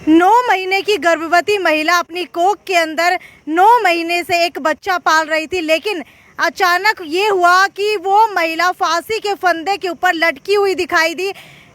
9 महीने की गर्भवती महिला अपनी कोख के अंदर 9 महीने से एक बच्चा पाल रही थी, लेकिन अचानक ये हुआ कि वो महिला फांसी के फंदे के ऊपर लटकी हुई दिखाई दी।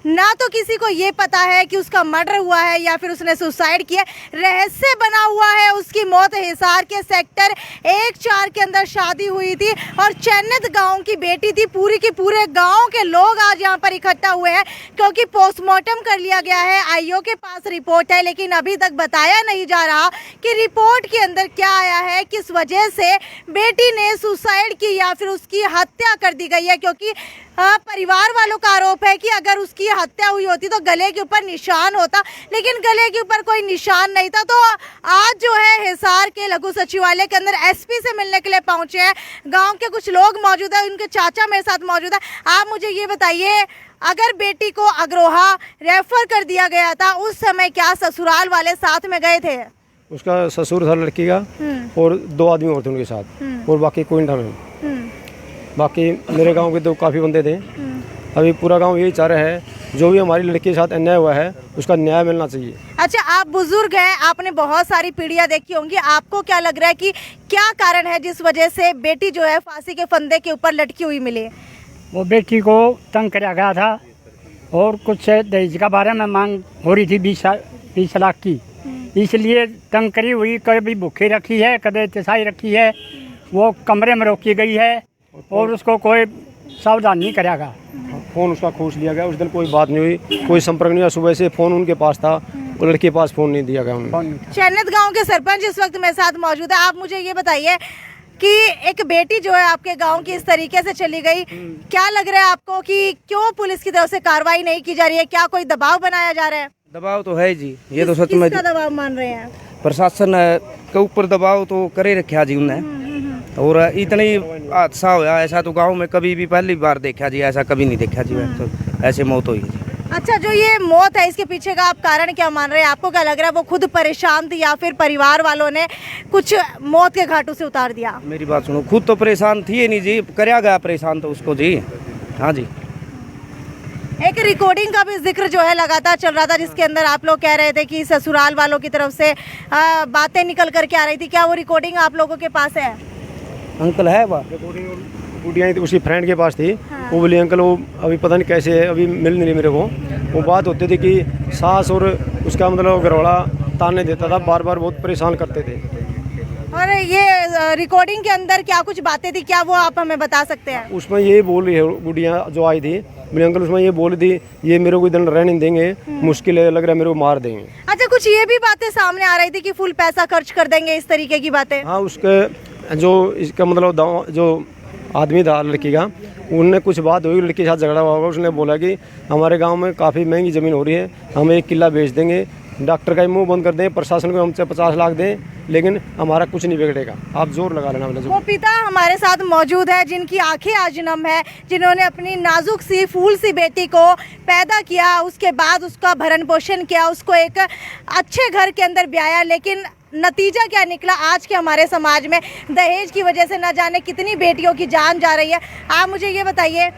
ना तो किसी को ये पता है कि उसका मर्डर हुआ है या फिर उसने सुसाइड किया। रहस्य बना हुआ है उसकी मौत हिसार के सेक्टर 1-4 के अंदर शादी हुई थी और चैनत गांव की बेटी थी। पूरी की पूरे गांव के लोग आज यहां पर इकट्ठा हुए हैं क्योंकि पोस्टमार्टम कर लिया गया है। आईओ के पास रिपोर्ट है, लेकिन अभी तक बताया नहीं जा रहा कि रिपोर्ट के अंदर क्या आया है, किस वजह से बेटी ने सुसाइड की या फिर उसकी हत्या कर दी गई है। क्योंकि परिवार वालों का आरोप है कि अगर उसकी हत्या हुई होती तो गले के ऊपर निशान होता, लेकिन गले के ऊपर कोई निशान नहीं था। तो आज जो है हिसार के लघु सचिवालय के अंदर एसपी से मिलने के लिए पहुंचे हैं। गांव के कुछ लोग मौजूद है, उनके चाचा मेरे साथ मौजूद है। आप मुझे ये बताइए, अगर बेटी को अग्रोहा रेफर कर दिया गया था, उस समय क्या ससुराल वाले साथ में गए थे? उसका ससुर था लड़की का और 2 आदमी और थे उनके साथ, और बाकी कोई नहीं था। बाकी मेरे गांव के तो काफ़ी बंदे थे। अभी पूरा गांव यही चाह रहा है, जो भी हमारी लड़की के साथ अन्याय हुआ है उसका न्याय मिलना चाहिए। अच्छा, आप बुजुर्ग हैं, आपने बहुत सारी पीढ़ियां देखी होंगी, आपको क्या लग रहा है कि क्या कारण है जिस वजह से बेटी जो है फांसी के फंदे के ऊपर लटकी हुई मिली? वो बेटी को तंग किया गया था और कुछ दहेज का बारे में मांग हो रही थी 20 लाख की, इसलिए तंग करी हुई। कभी भूखी रखी है, कभी तिसाई रखी है, वो कमरे में रोकी गई है और उसको कोई सावधान नहीं करेगा। फ़ोन उसका खोस लिया गया। उस दिन कोई बात नहीं हुई, कोई संपर्क नहीं हुआ। सुबह से फ़ोन उनके पास था, वो लड़के के पास फ़ोन नहीं दिया गया उन्हें। चैनत गांव के सरपंच इस वक्त मेरे साथ मौजूद है। आप मुझे ये बताइए कि एक बेटी जो है आपके गांव की इस तरीके से चली गई, क्या लग रहा है आपको कि क्यों पुलिस की तरफ से कार्रवाई नहीं की जा रही है? क्या कोई दबाव बनाया जा रहा है? दबाव तो है जी, ये तो सच में किसका दबाव मान रहे हैं? प्रशासन के ऊपर दबाव तो करे रखा जी उन्हें। और इतनी हादसा होया, ऐसा तो गांव में कभी भी पहली बार देखा जी, ऐसा कभी नहीं देखा जी। तो ऐसे मौत हुई जी। अच्छा, जो ये मौत है इसके पीछे का आप कारण क्या मान रहे हैं? आपको क्या लग रहा है, वो खुद परेशान थी या फिर परिवार वालों ने कुछ मौत के घाटों से उतार दिया? मेरी बात सुनो, खुद तो परेशान थी ही नहीं जी, कराया गया परेशान तो उसको जी। हाँ जी। एक रिकॉर्डिंग का भी जिक्र जो है लगातार चल रहा था, जिसके अंदर आप लोग कह रहे थे कि ससुराल वालों की तरफ से बातें निकल करके आ रही थी। क्या वो रिकॉर्डिंग आप लोगों के पास है? अंकल है वह गुड़िया उसकी फ्रेंड के पास थी। हाँ। वो बोली अंकल वो अभी पता नहीं कैसे है, अभी मिल नहीं रही मेरे को। वो बात होती थी कि सास और उसका मतलब घरवाला ताने देता था, बार बार बहुत परेशान करते थे। और ये रिकॉर्डिंग के अंदर क्या कुछ बातें थी, क्या वो आप हमें बता सकते हैं? उसमें ये बोल रही है गुड़िया जो आई थी, मेरे अंकल उसमें ये बोली थी, ये मेरे को इधर रहने देंगे, मुश्किल है, लग रहा है मेरे को मार देंगे। अच्छा, कुछ ये भी बातें सामने आ रही थी कि फुल पैसा खर्च कर देंगे, इस तरीके की बातें? हाँ, उसके जो इसका मतलब जो आदमी था लड़की का, उनने कुछ बात हुई, लड़की के साथ झगड़ा हुआ होगा। उसने बोला कि हमारे गांव में काफ़ी महंगी ज़मीन हो रही है, हम 1 किला बेच देंगे, डॉक्टर का मुंह बंद कर दें, प्रशासन को हमसे 50 लाख दें, लेकिन हमारा कुछ नहीं बिगड़ेगा, आप जोर लगा लेना। वो पिता हमारे साथ मौजूद है जिनकी आंखें आज नम है, जिन्होंने अपनी नाजुक सी फूल सी बेटी को पैदा किया, उसके बाद उसका भरण पोषण किया, उसको एक अच्छे घर के अंदर ब्याया, लेकिन नतीजा क्या निकला? आज के हमारे समाज में दहेज की वजह से न जाने कितनी बेटियों की जान जा रही है। आप मुझे ये बताइए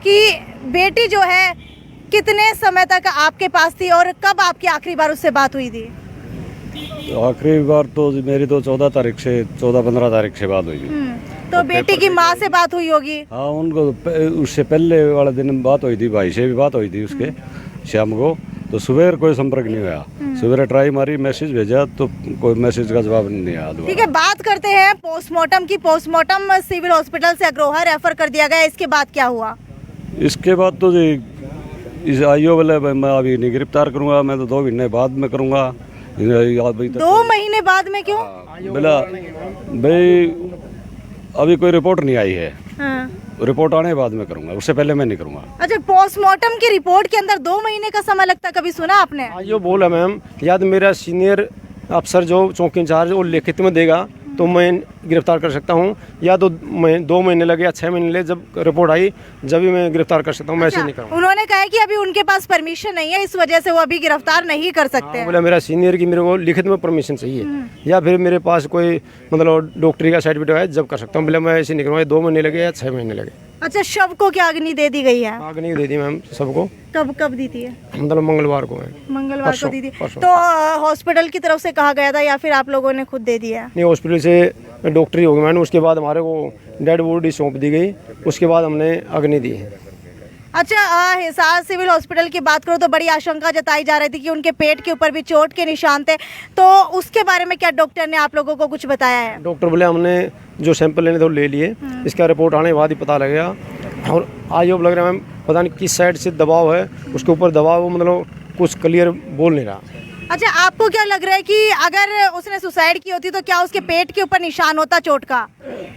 कि बेटी जो है कितने समय तक आपके पास थी और कब आपकी आखिरी बार उससे बात हुई थी? आखिरी बार तो मेरी तो 14-15 तारीख से बात हुई थी। तो बेटी की माँ से बात हुई होगी? हाँ, उनको उससे पहले वाले दिन बात हुई थी, भाई से भी बात हुई थी उसके शाम को। तो सुबह कोई संपर्क नहीं हुआ, सुबह ट्राई मारी, मैसेज भेजा तो कोई मैसेज का जवाब नहीं आया। ठीक है, बात करते हैं पोस्टमार्टम की। पोस्टमार्टम सिविल हॉस्पिटल से अग्रोहा रेफर कर दिया गया, इसके बाद क्या हुआ? इसके बाद तो जी इस आईओ वाले मैं अभी नहीं गिरफ्तार करूँगा, मैं तो 2 महीने बाद में करूँगा। 2 महीने बाद में क्यों? बोला भाई अभी कोई रिपोर्ट नहीं आई है। हाँ। रिपोर्ट आने बाद में करूँगा, उससे पहले मैं नहीं करूँगा। अच्छा, पोस्टमार्टम की रिपोर्ट के अंदर 2 महीने का समय लगता, कभी सुना आपने? आईओ बोला मैम, या तो मेरा सीनियर अफसर जो चौकी इंचार्ज वो लिखित में देगा तो मैं गिरफ्तार कर सकता हूँ, या तो 2 महीने लगे या 6 महीने लगे, जब रिपोर्ट आई जब भी मैं गिरफ्तार कर सकता हूँ। मैं ऐसे नहीं करूँगा। उन्होंने कहा कि अभी उनके पास परमिशन नहीं है, इस वजह से वो अभी गिरफ्तार नहीं कर सकते। बोला मेरा सीनियर की मेरे को लिखित में परमिशन चाहिए, या फिर मेरे पास कोई मतलब डॉक्टरी का सर्टिफिकेट है जब कर सकता हूँ। बोले मैं ऐसे नहीं करूँगा, 2 महीने लगे या 6 महीने लगे। अच्छा, शव को क्या अग्नि दे दी गई है? आग नहीं दे दी मैम सबको, कब कब दी थी? मतलब मंगलवार को है। मंगलवार को दी थी। परसों। तो हॉस्पिटल की तरफ से कहा गया था या फिर आप लोगों ने खुद दे दिया? नहीं, हॉस्पिटल से डॉक्टरी हो गई मैंने, उसके बाद हमारे को डेड बॉडी सौंप दी गई, उसके बाद हमने अग्नि दी है। अच्छा, हिसार सिविल हॉस्पिटल की बात करो तो बड़ी आशंका जताई जा रही थी कि उनके पेट के ऊपर भी चोट के निशान थे, तो उसके बारे में क्या डॉक्टर ने आप लोगों को कुछ बताया है? डॉक्टर बोले हमने जो सैंपल लेने थे वो ले लिए, इसका रिपोर्ट आने के बाद ही पता लगेगा। और आज अब लग रहा है मैम पता नहीं किस साइड से दबाव है, उसके ऊपर दबाव मतलब कुछ क्लियर बोल नहीं रहा। अच्छा, आपको क्या लग रहा है कि अगर उसने सुसाइड की होती तो क्या उसके पेट के ऊपर निशान होता चोट का?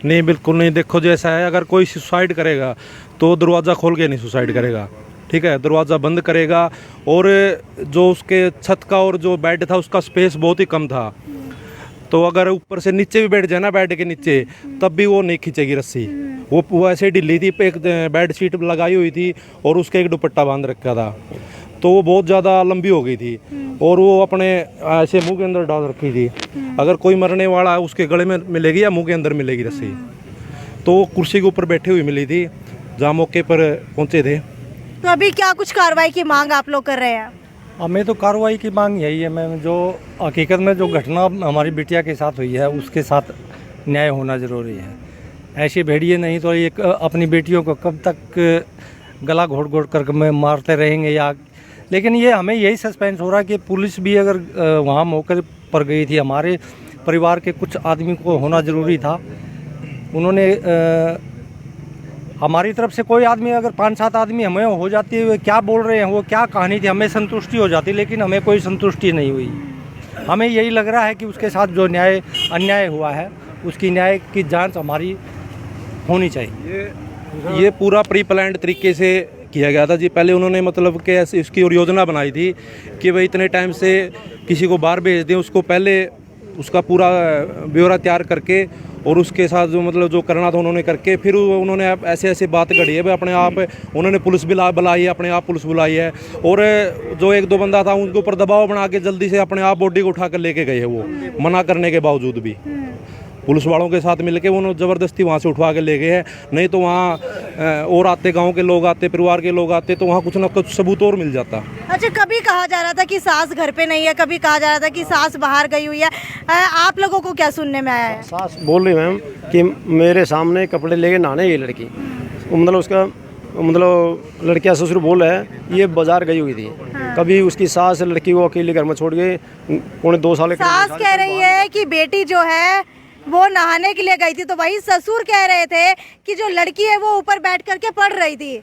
नहीं, बिल्कुल नहीं। देखो जैसा है, अगर कोई सुसाइड करेगा तो दरवाज़ा खोल के नहीं सुसाइड करेगा, ठीक है, दरवाज़ा बंद करेगा। और जो उसके छत का और जो बेड था उसका स्पेस बहुत ही कम था, तो अगर ऊपर से नीचे भी बैठ जाए ना, बेड के नीचे, तब भी वो नहीं खींचेगी रस्सी। वो ऐसे ढीली थी, एक बेड शीट लगाई हुई थी और उसके एक दुपट्टा बांध रखा था, तो वो बहुत ज़्यादा लंबी हो गई थी और वो अपने ऐसे मुंह के अंदर डाल रखी थी। अगर कोई मरने वाला है उसके गले में मिलेगी या मुंह के अंदर मिलेगी रस्सी। तो वो कुर्सी के ऊपर बैठी हुई मिली थी जहाँ मौके पर पहुँचे थे। तो अभी क्या कुछ कार्रवाई की मांग आप लोग कर रहे हैं? हमें तो कार्रवाई की मांग यही है मैम, जो हकीकत में जो घटना हमारी बिटिया के साथ हुई है उसके साथ न्याय होना ज़रूरी है। ऐसे भेड़िए नहीं तो ये अपनी बेटियों को कब तक गला घोट घोट कर मारते रहेंगे या, लेकिन ये हमें यही सस्पेंस हो रहा है कि पुलिस भी अगर वहाँ मौके पर गई थी, हमारे परिवार के कुछ आदमी को होना ज़रूरी था। उन्होंने हमारी तरफ से कोई आदमी अगर 5-7 आदमी हमें हो जाती है, क्या बोल रहे हैं, वो क्या कहानी थी, हमें संतुष्टि हो जाती, लेकिन हमें कोई संतुष्टि नहीं हुई। हमें यही लग रहा है कि उसके साथ जो अन्याय हुआ है उसकी न्याय की जांच हमारी होनी चाहिए। ये पूरा प्री प्लान्ड तरीके से किया गया था जी। पहले उन्होंने मतलब कि ऐसी इसकी और योजना बनाई थी कि भाई इतने टाइम से किसी को बाहर भेज दें, उसको पहले उसका पूरा ब्यौरा तैयार करके और उसके साथ जो मतलब जो करना था उन्होंने करके, फिर उन्होंने ऐसे ऐसे बात घड़ी है भाई अपने आप उन्होंने पुलिस भी बुलाई है, अपने आप पुलिस बुलाई है। और जो 1-2 बंदा था उनके ऊपर दबाव बना के जल्दी से अपने आप बॉडी को उठा कर लेके गए हैं, वो मना करने के बावजूद भी पुलिस वालों के साथ मिलके उन्होंने ज़बरदस्ती वहाँ से उठवा के ले गए हैं। नहीं तो वहाँ और आते, गांव के लोग आते, परिवार के लोग आते, तो वहाँ कुछ ना कुछ सबूत और मिल जाता। अच्छा, कभी कहा जा रहा था कि सास घर पे नहीं है, कभी कहा जा रहा था कि सास बाहर गई हुई है, आप लोगों को क्या सुनने में आया है? सास बोल रही मैम कि मेरे सामने कपड़े लेके नहाने ये लड़की, मतलब उसका मतलब लड़की का ससुर बोल रहा है ये बाजार गई हुई थी। कभी उसकी सास लड़की को अकेले घर में छोड़ के 2.5 साल। सास कह रही है कि बेटी जो है वो नहाने के लिए गई थी, तो वही ससुर कह रहे थे कि जो लड़की है वो ऊपर बैठ करके पढ़ रही थी।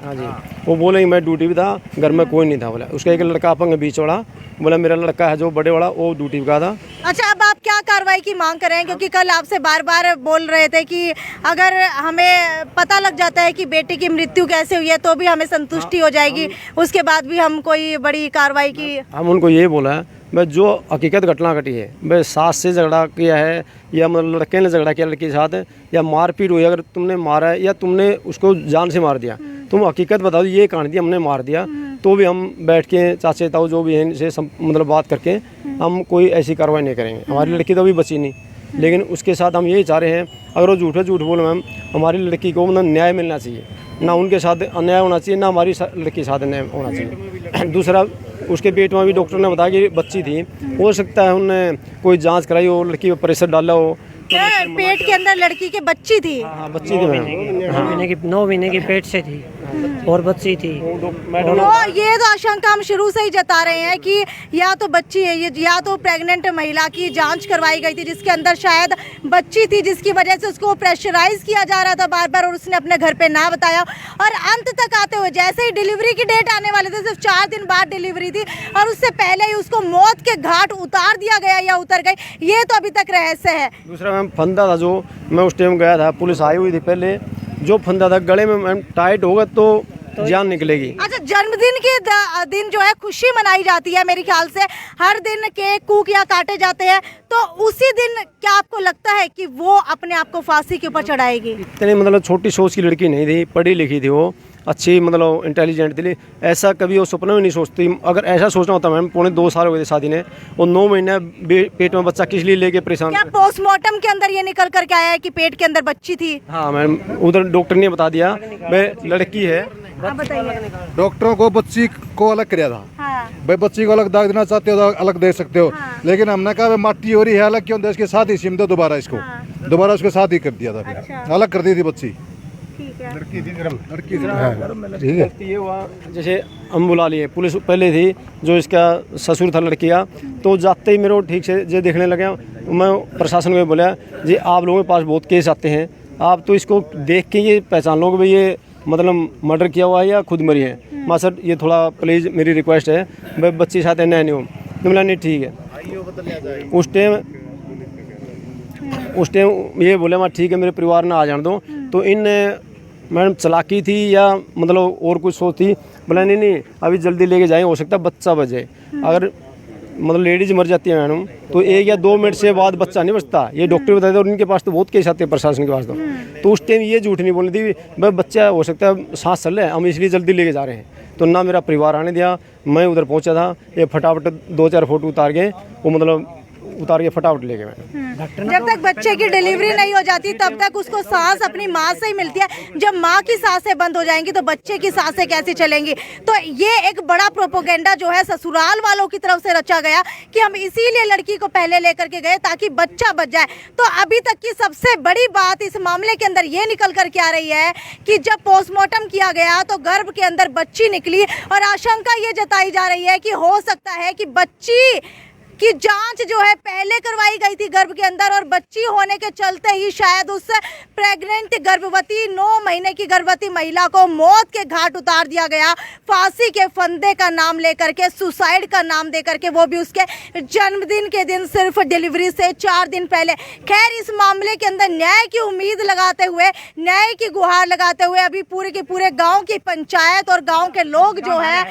हाँ जी, वो बोले मैं ड्यूटी भी था, घर में कोई नहीं था। बोला उसका एक लड़का अपंग बीच वाला, बोला मेरा लड़का है जो बड़े वाला वो ड्यूटी का था। अच्छा, अब आप क्या कार्रवाई की मांग कर रहे हैं? क्योंकि कल आपसे बार बार बोल रहे थे कि अगर हमें पता लग जाता है कि बेटे की मृत्यु कैसे हुई है तो भी हमें संतुष्टि हो जाएगी, उसके बाद भी हम कोई बड़ी कार्रवाई की। हम उनको ये बोला है भाई जो हकीकत घटना घटी है, भाई सास से झगड़ा किया है या मतलब लड़के ने झगड़ा किया लड़की के साथ, या मारपीट हुई, अगर तुमने मारा है या तुमने उसको जान से मार दिया, तुम हकीकत बताओ ये कहानी थी हमने मार दिया, तो भी हम बैठ के चाचे ताऊ जो भी है इनसे मतलब बात करके हम कोई ऐसी कार्रवाई नहीं करेंगे। हमारी लड़की तो अभी बची नहीं, लेकिन उसके साथ हम यही चाह रहे हैं अगर वो झूठ बोले मैम, हमारी लड़की को मतलब न्याय मिलना चाहिए, ना उनके साथ अन्याय होना चाहिए, ना हमारी लड़की के साथ अन्याय होना चाहिए। दूसरा उसके पेट में भी डॉक्टर ने बताया कि बच्ची थी, हो सकता है उन्होंने कोई जांच कराई हो, लड़की पर प्रेशर डाला हो। पेट के अंदर लड़की के बच्ची थी? हाँ, बच्ची थी मैम, 9 महीने की पेट से थी और बच्ची थी। तो ये तो आशंका हम शुरू से ही जता रहे हैं कि या तो बच्ची है या तो प्रेग्नेंट महिला की जांच करवाई गई थी जिसके अंदर शायद बच्ची थी, जिसकी वजह से उसको प्रेशराइज किया जा रहा था बार बार और उसने अपने घर पे ना बताया। और अंत तक आते हुए जैसे ही डिलीवरी की डेट आने वाले थे, सिर्फ 4 दिन बाद डिलीवरी थी और उससे पहले ही उसको मौत के घाट उतार दिया गया या उतर गई, ये तो अभी तक रहस्य है। दूसरा मैम फंदा था जो मैं उस टाइम गया था, पुलिस आई हुई थी पहले, जो फंदा था गले में मैम टाइट होगा तो जान निकलेगी। अच्छा, जन्मदिन के दिन जो है खुशी मनाई जाती है मेरे ख्याल से, हर दिन केक कूक या काटे जाते हैं, तो उसी दिन क्या आपको लगता है कि वो अपने आप को फांसी के ऊपर चढ़ाएगी? इतनी मतलब छोटी सोच की लड़की नहीं थी, पढ़ी लिखी थी वो, अच्छी मतलब इंटेलिजेंट थी, ऐसा कभी वो सपना भी नहीं सोचती। अगर ऐसा सोचना होता मैम, 2.25 साल हो गए थे शादी ने, और 9 महीने पेट में बच्चा किस लिए लेके परेशान। क्या पोस्टमार्टम के अंदर ये निकल करके आया है कि पेट के अंदर बच्ची थी? हाँ मैम, उधर डॉक्टर ने बता दिया भाई लड़की है। आप बताइए। डॉक्टरों को बच्ची को अलग किया था। हाँ। भाई बच्ची को अलग दाग देना चाहते हो तो अलग दे सकते हो, हाँ। लेकिन हमने कहा भाई माटी हो रही है अलग क्यों दे, इसके साथ ही सिम दो दोबारा इसको। हाँ। दोबारा उसके साथ ही कर दिया था, फिर अच्छा। अलग कर दी थी बच्ची। ठीक है। लड़की थी ठीक है। ये हुआ जैसे हम बुला लिए, पुलिस पहले थी, जो इसका ससुर था लड़की का, तो जाते ही मेरे को ठीक से जो देखने लगे, मैं प्रशासन को बोला जी आप लोगों के पास बहुत केस आते हैं, आप तो इसको देख के ये पहचान लो कि भाई ये मतलब मर्डर किया हुआ है या खुद मरी है। माँ सर ये थोड़ा प्लीज़ मेरी रिक्वेस्ट है, भाई बच्ची साथ है नहीं हो। तो बोला नहीं ठीक है। उस टाइम ये बोले मैं ठीक है मेरे परिवार ने आ जाने दो। तो इन मैडम चलाकी थी या मतलब और कुछ सोच थी, बोला नहीं अभी जल्दी लेके जाएं, हो सकता है बच्चा बच जाए। अगर मतलब लेडीज मर जाती है मैडम तो 1 या 2 मिनट से बाद बच्चा नहीं बचता, ये डॉक्टर बताते। और इनके पास तो बहुत केस आते हैं प्रशासन के पास। तो उस टाइम ये झूठ नहीं बोली थी भाई बच्चा हो सकता है सांस चल रहा है, हम इसलिए जल्दी लेके जा रहे हैं। तो ना मेरा परिवार आने दिया, मैं उधर पहुंचा था, ये फटाफट 2-4 फोटो उतार के वो मतलब उतार के फटाफट ले गए मैडम। जब तक बच्चे की डिलीवरी नहीं हो जाती तब तक उसको सांस अपनी माँ से ही मिलती है। जब माँ की सांसें बंद हो जाएंगी तो बच्चे की सांसें कैसे चलेंगी? तो ये एक बड़ा प्रोपोगेंडा जो है ससुराल वालों की तरफ से रचा गया कि हम इसीलिए लड़की को पहले लेकर के गए ताकि बच्चा बच जाए। तो अभी तक की सबसे बड़ी बात इस मामले के अंदर ये निकल कर के आ रही है कि जब पोस्टमार्टम किया गया तो गर्भ के अंदर बच्ची निकली, और आशंका ये जताई जा रही है कि हो सकता है कि बच्ची की जांच जो है पहले करवाई गई थी गर्भ के अंदर, और बच्ची होने के चलते ही शायद उस प्रेग्नेंट गर्भवती 9 महीने की गर्भवती महिला को मौत के घाट उतार दिया गया, फांसी के फंदे का नाम लेकर के, सुसाइड का नाम दे करके, वो भी उसके जन्मदिन के दिन सिर्फ डिलीवरी से 4 दिन पहले। खैर इस मामले के अंदर न्याय की उम्मीद लगाते हुए, न्याय की गुहार लगाते हुए अभी पूरे के पूरे गाँव की पंचायत और गाँव के लोग जो है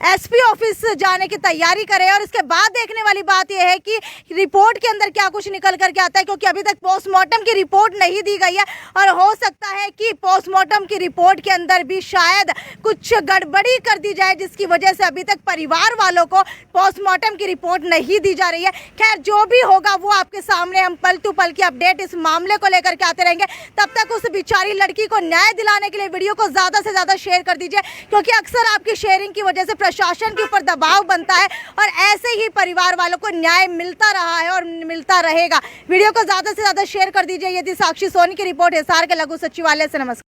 एसपी ऑफिस जाने की तैयारी करें। और इसके बाद देखने वाली बात यह है कि रिपोर्ट के अंदर क्या कुछ निकल करके आता है, क्योंकि अभी तक पोस्टमार्टम की रिपोर्ट नहीं दी गई है, और हो सकता है कि पोस्टमार्टम की रिपोर्ट के अंदर भी शायद कुछ गड़बड़ी कर दी जाए, जिसकी वजह से अभी तक परिवार वालों को पोस्टमार्टम की रिपोर्ट नहीं दी जा रही है। खैर जो भी होगा वो आपके सामने हम पल टू पल की अपडेट इस मामले को लेकर के आते रहेंगे। तब तक उस बेचारी लड़की को न्याय दिलाने के लिए वीडियो को ज़्यादा से ज़्यादा शेयर कर दीजिए, क्योंकि अक्सर आपकी शेयरिंग की वजह से प्रशासन के ऊपर दबाव बनता है, और ऐसे ही परिवार वालों को न्याय मिलता रहा है और मिलता रहेगा। वीडियो को ज्यादा से ज्यादा शेयर कर दीजिए। यदि साक्षी सोनी की रिपोर्ट हिसार के लघु सचिवालय से। नमस्कार।